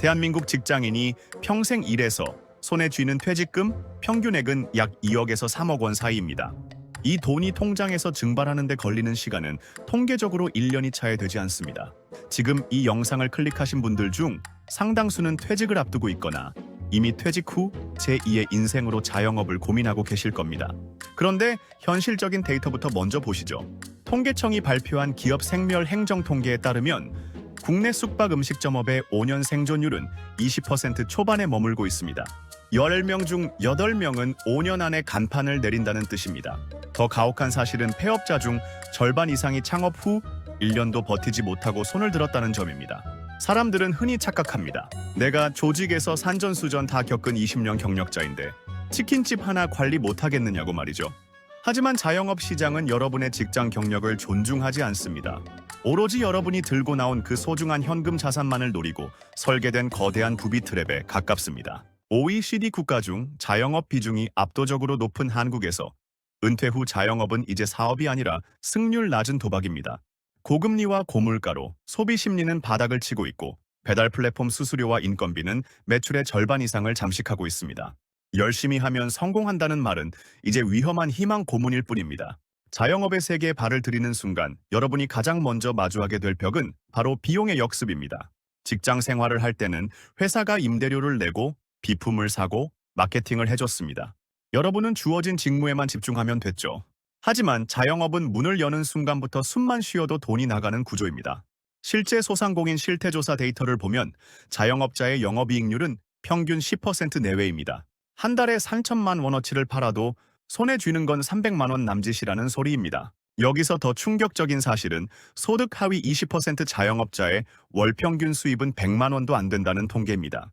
대한민국 직장인이 평생 일해서 손에 쥐는 퇴직금 평균액은 약 2억에서 3억 원 사이입니다. 이 돈이 통장에서 증발하는 데 걸리는 시간은 통계적으로 1년이 차야 되지 않습니다. 지금 이 영상을 클릭하신 분들 중 상당수는 퇴직을 앞두고 있거나 이미 퇴직 후 제2의 인생으로 자영업을 고민하고 계실 겁니다. 그런데 현실적인 데이터부터 먼저 보시죠. 통계청이 발표한 기업 생멸 행정 통계에 따르면 국내 숙박 음식점업의 5년 생존율은 20% 초반에 머물고 있습니다. 10명 중 8명은 5년 안에 간판을 내린다는 뜻입니다. 더 가혹한 사실은 폐업자 중 절반 이상이 창업 후 1년도 버티지 못하고 손을 들었다는 점입니다. 사람들은 흔히 착각합니다. 내가 조직에서 산전수전 다 겪은 20년 경력자인데 치킨집 하나 관리 못하겠느냐고 말이죠. 하지만 자영업 시장은 여러분의 직장 경력을 존중하지 않습니다. 오로지 여러분이 들고 나온 그 소중한 현금 자산만을 노리고 설계된 거대한 부비 트랩에 가깝습니다. OECD 국가 중 자영업 비중이 압도적으로 높은 한국에서 은퇴 후 자영업은 이제 사업이 아니라 승률 낮은 도박입니다. 고금리와 고물가로 소비 심리는 바닥을 치고 있고 배달 플랫폼 수수료와 인건비는 매출의 절반 이상을 잠식하고 있습니다. 열심히 하면 성공한다는 말은 이제 위험한 희망 고문일 뿐입니다. 자영업의 세계에 발을 들이는 순간 여러분이 가장 먼저 마주하게 될 벽은 바로 비용의 역습입니다. 직장 생활을 할 때는 회사가 임대료를 내고 비품을 사고 마케팅을 해줬습니다. 여러분은 주어진 직무에만 집중하면 됐죠. 하지만 자영업은 문을 여는 순간부터 숨만 쉬어도 돈이 나가는 구조입니다. 실제 소상공인 실태조사 데이터를 보면 자영업자의 영업이익률은 평균 10% 내외입니다. 한 달에 3천만 원어치를 팔아도 손에 쥐는 건 300만 원 남짓이라는 소리입니다. 여기서 더 충격적인 사실은 소득 하위 20% 자영업자의 월 평균 수입은 100만 원도 안 된다는 통계입니다.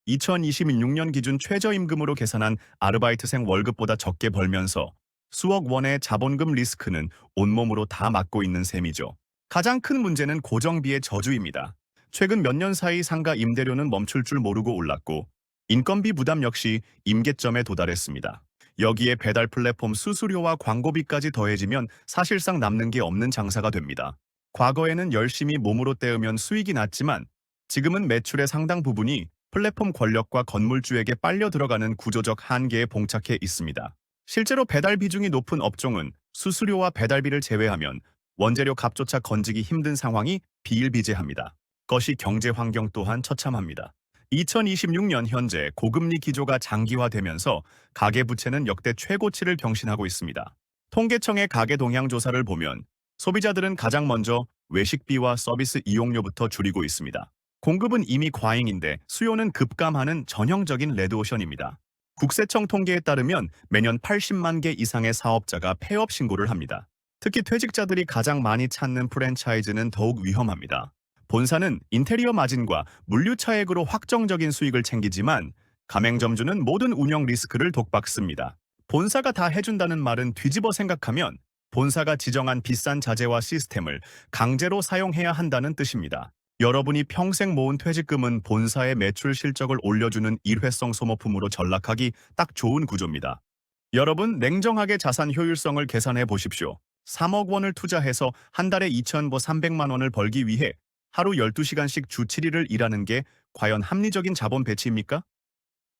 2026년 기준 최저임금으로 계산한 아르바이트생 월급보다 적게 벌면서 수억 원의 자본금 리스크는 온몸으로 다 맡고 있는 셈이죠. 가장 큰 문제는 고정비의 저주입니다. 최근 몇 년 사이 상가 임대료는 멈출 줄 모르고 올랐고 인건비 부담 역시 임계점에 도달했습니다. 여기에 배달 플랫폼 수수료와 광고비까지 더해지면 사실상 남는 게 없는 장사가 됩니다. 과거에는 열심히 몸으로 떼으면 수익이 났지만 지금은 매출의 상당 부분이 플랫폼 권력과 건물주에게 빨려 들어가는 구조적 한계에 봉착해 있습니다. 실제로 배달 비중이 높은 업종은 수수료와 배달비를 제외하면 원재료 값조차 건지기 힘든 상황이 비일비재합니다. 것이 경제 환경 또한 처참합니다. 2026년 현재 고금리 기조가 장기화되면서 가계부채는 역대 최고치를 경신하고 있습니다. 통계청의 가계 동향 조사를 보면 소비자들은 가장 먼저 외식비와 서비스 이용료부터 줄이고 있습니다. 공급은 이미 과잉인데 수요는 급감하는 전형적인 레드오션입니다. 국세청 통계에 따르면 매년 80만 개 이상의 사업자가 폐업 신고를 합니다. 특히 퇴직자들이 가장 많이 찾는 프랜차이즈는 더욱 위험합니다. 본사는 인테리어 마진과 물류 차액으로 확정적인 수익을 챙기지만 가맹점주는 모든 운영 리스크를 독박습니다. 본사가 다 해준다는 말은 뒤집어 생각하면 본사가 지정한 비싼 자재와 시스템을 강제로 사용해야 한다는 뜻입니다. 여러분이 평생 모은 퇴직금은 본사의 매출 실적을 올려주는 일회성 소모품으로 전락하기 딱 좋은 구조입니다. 여러분 냉정하게 자산 효율성을 계산해 보십시오. 3억 원을 투자해서 한 달에 2,300만 원을 벌기 위해 하루 12시간씩 주 7일을 일하는 게 과연 합리적인 자본 배치입니까?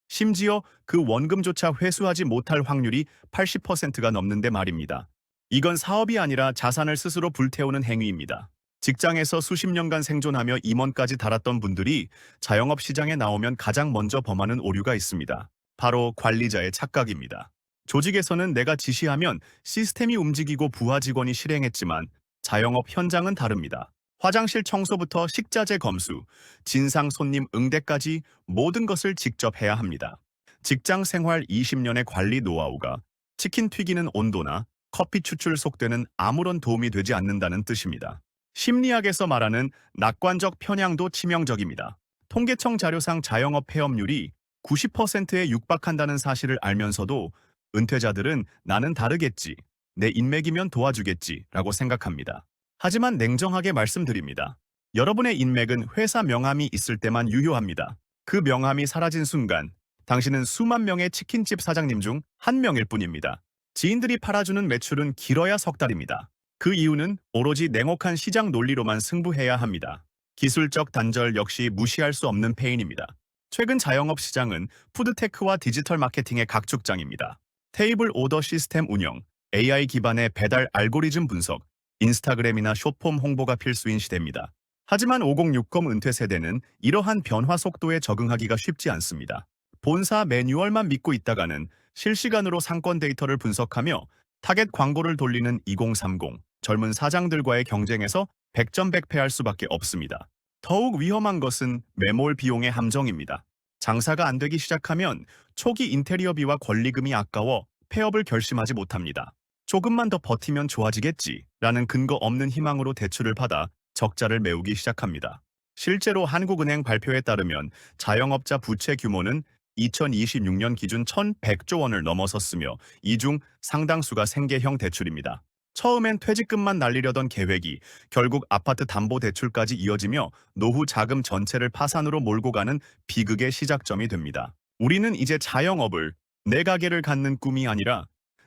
심지어 그 원금조차 회수하지 못할 확률이 80%가 넘는데 말입니다. 이건 사업이 아니라 자산을 스스로 불태우는 행위입니다. 직장에서 수십 년간 생존하며 임원까지 달았던 분들이 자영업 시장에 나오면 가장 먼저 범하는 오류가 있습니다. 바로 관리자의 착각입니다. 조직에서는 내가 지시하면 시스템이 움직이고 부하 직원이 실행했지만 자영업 현장은 다릅니다. 화장실 청소부터 식자재 검수, 진상 손님 응대까지 모든 것을 직접 해야 합니다. 직장 생활 20년의 관리 노하우가 치킨 튀기는 온도나 커피 추출 속도에는 아무런 도움이 되지 않는다는 뜻입니다. 심리학에서 말하는 낙관적 편향도 치명적입니다. 통계청 자료상 자영업 폐업률이 90%에 육박한다는 사실을 알면서도 은퇴자들은 나는 다르겠지, 내 인맥이면 도와주겠지 라고 생각합니다. 하지만 냉정하게 말씀드립니다. 여러분의 인맥은 회사 명함이 있을 때만 유효합니다. 그 명함이 사라진 순간 당신은 수만 명의 치킨집 사장님 중 한 명일 뿐입니다. 지인들이 팔아주는 매출은 길어야 석 달입니다. 그 이유는 오로지 냉혹한 시장 논리로만 승부해야 합니다. 기술적 단절 역시 무시할 수 없는 페인입니다. 최근 자영업 시장은 푸드테크와 디지털 마케팅의 각축장입니다. 테이블 오더 시스템 운영, AI 기반의 배달 알고리즘 분석, 인스타그램이나 숏폼 홍보가 필수인 시대입니다. 하지만 5060 은퇴 세대는 이러한 변화 속도에 적응하기가 쉽지 않습니다. 본사 매뉴얼만 믿고 있다가는 실시간으로 상권 데이터를 분석하며 타겟 광고를 돌리는 2030 젊은 사장들과의 경쟁에서 백전백패할 수밖에 없습니다. 더욱 위험한 것은 매몰 비용의 함정입니다. 장사가 안 되기 시작하면 초기 인테리어비와 권리금이 아까워 폐업을 결심하지 못합니다. 조금만 더 버티면 좋아지겠지라는 근거 없는 희망으로 대출을 받아 적자를 메우기 시작합니다. 실제로 한국은행 발표에 따르면 자영업자 부채 규모는 2026년 기준 1,100조 원을 넘어섰으며 이 중 상당수가 생계형 대출입니다. 처음엔 퇴직금만 날리려던 계획이 결국 아파트 담보대출까지 이어지며 노후 자금 전체를 파산으로 몰고 가는 비극의 시작점이 됩니다. 우리는 이제 자영업을 내 가게를 갖는 꿈이 아니라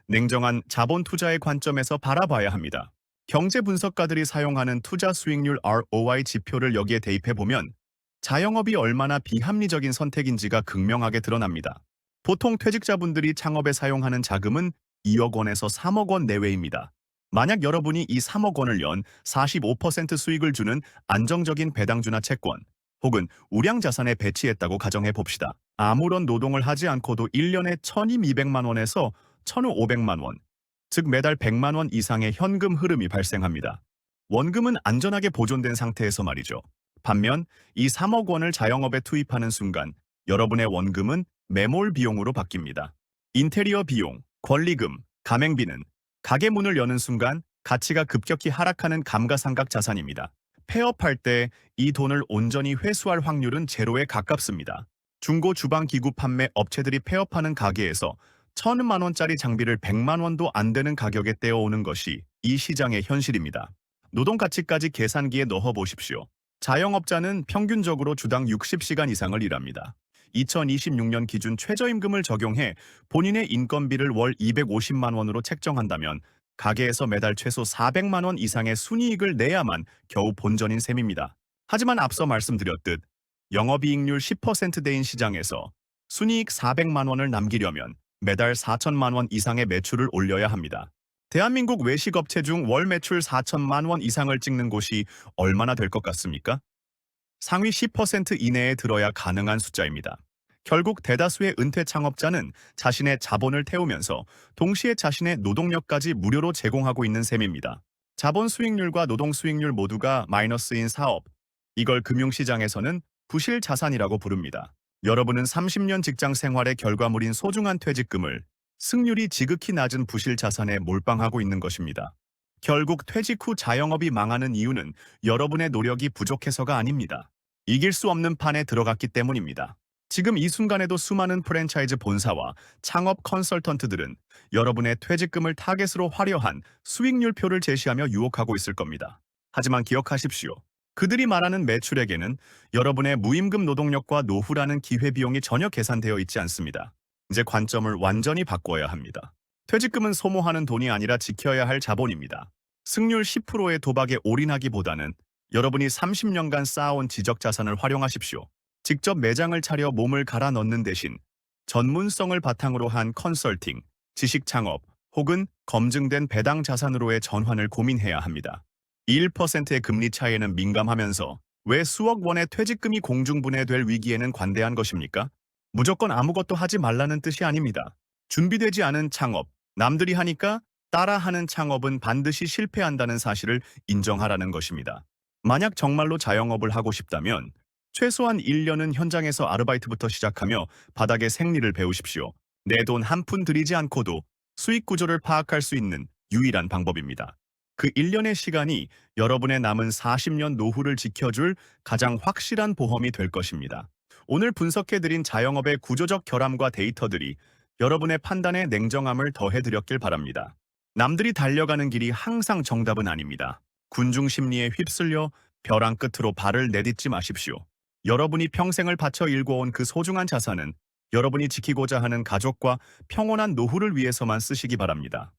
냉정한 자본 투자의 관점에서 바라봐야 합니다. 경제 분석가들이 사용하는 투자 수익률 ROI 지표를 여기에 대입해보면 자영업이 얼마나 비합리적인 선택인지가 극명하게 드러납니다. 보통 퇴직자분들이 창업에 사용하는 자금은 2억 원에서 3억 원 내외입니다. 만약 여러분이 이 3억 원을 연 45% 수익을 주는 안정적인 배당주나 채권 혹은 우량 자산에 배치했다고 가정해 봅시다. 아무런 노동을 하지 않고도 1년에 1,200만 원에서 1,500만 원, 즉 매달 100만 원 이상의 현금 흐름이 발생합니다. 원금은 안전하게 보존된 상태에서 말이죠. 반면 이 3억 원을 자영업에 투입하는 순간 여러분의 원금은 매몰 비용으로 바뀝니다. 인테리어 비용, 권리금, 가맹비는 가게 문을 여는 순간 가치가 급격히 하락하는 감가상각 자산입니다. 폐업할 때 이 돈을 온전히 회수할 확률은 제로에 가깝습니다. 중고 주방 기구 판매 업체들이 폐업하는 가게에서 1,000만 원짜리 장비를 100만 원도 안 되는 가격에 떼어오는 것이 이 시장의 현실입니다. 노동 가치까지 계산기에 넣어 보십시오. 자영업자는 평균적으로 주당 60시간 이상을 일합니다. 2026년 기준 최저임금을 적용해 본인의 인건비를 월 250만 원으로 책정한다면 가게에서 매달 최소 400만 원 이상의 순이익을 내야만 겨우 본전인 셈입니다. 하지만 앞서 말씀드렸듯 영업이익률 10%대인 시장에서 순이익 400만 원을 남기려면 매달 4천만 원 이상의 매출을 올려야 합니다. 대한민국 외식업체 중 월 매출 4천만 원 이상을 찍는 곳이 얼마나 될 것 같습니까? 상위 10% 이내에 들어야 가능한 숫자입니다. 결국 대다수의 은퇴 창업자는 자신의 자본을 태우면서 동시에 자신의 노동력까지 무료로 제공하고 있는 셈입니다. 자본 수익률과 노동 수익률 모두가 마이너스인 사업, 이걸 금융시장에서는 부실 자산이라고 부릅니다. 여러분은 30년 직장 생활의 결과물인 소중한 퇴직금을 승률이 지극히 낮은 부실 자산에 몰빵하고 있는 것입니다. 결국 퇴직 후 자영업이 망하는 이유는 여러분의 노력이 부족해서가 아닙니다. 이길 수 없는 판에 들어갔기 때문입니다. 지금 이 순간에도 수많은 프랜차이즈 본사와 창업 컨설턴트들은 여러분의 퇴직금을 타겟으로 화려한 수익률표를 제시하며 유혹하고 있을 겁니다. 하지만 기억하십시오. 그들이 말하는 매출액에는 여러분의 무임금 노동력과 노후라는 기회비용이 전혀 계산되어 있지 않습니다. 이제 관점을 완전히 바꿔야 합니다. 퇴직금은 소모하는 돈이 아니라 지켜야 할 자본입니다. 승률 10%의 도박에 올인하기보다는 여러분이 30년간 쌓아온 지적자산을 활용하십시오. 직접 매장을 차려 몸을 갈아 넣는 대신 전문성을 바탕으로 한 컨설팅, 지식 창업 혹은 검증된 배당 자산으로의 전환을 고민해야 합니다. 1%의 금리 차이에는 민감하면서 왜 수억 원의 퇴직금이 공중분해될 위기에는 관대한 것입니까? 무조건 아무것도 하지 말라는 뜻이 아닙니다. 준비되지 않은 창업, 남들이 하니까 따라하는 창업은 반드시 실패한다는 사실을 인정하라는 것입니다. 만약 정말로 자영업을 하고 싶다면 최소한 1년은 현장에서 아르바이트부터 시작하며 바닥의 생리를 배우십시오. 내 돈 한 푼 들이지 않고도 수익 구조를 파악할 수 있는 유일한 방법입니다. 그 1년의 시간이 여러분의 남은 40년 노후를 지켜줄 가장 확실한 보험이 될 것입니다. 오늘 분석해드린 자영업의 구조적 결함과 데이터들이 여러분의 판단에 냉정함을 더해드렸길 바랍니다. 남들이 달려가는 길이 항상 정답은 아닙니다. 군중 심리에 휩쓸려 벼랑 끝으로 발을 내딛지 마십시오. 여러분이 평생을 바쳐 일궈온 그 소중한 자산은 여러분이 지키고자 하는 가족과 평온한 노후를 위해서만 쓰시기 바랍니다.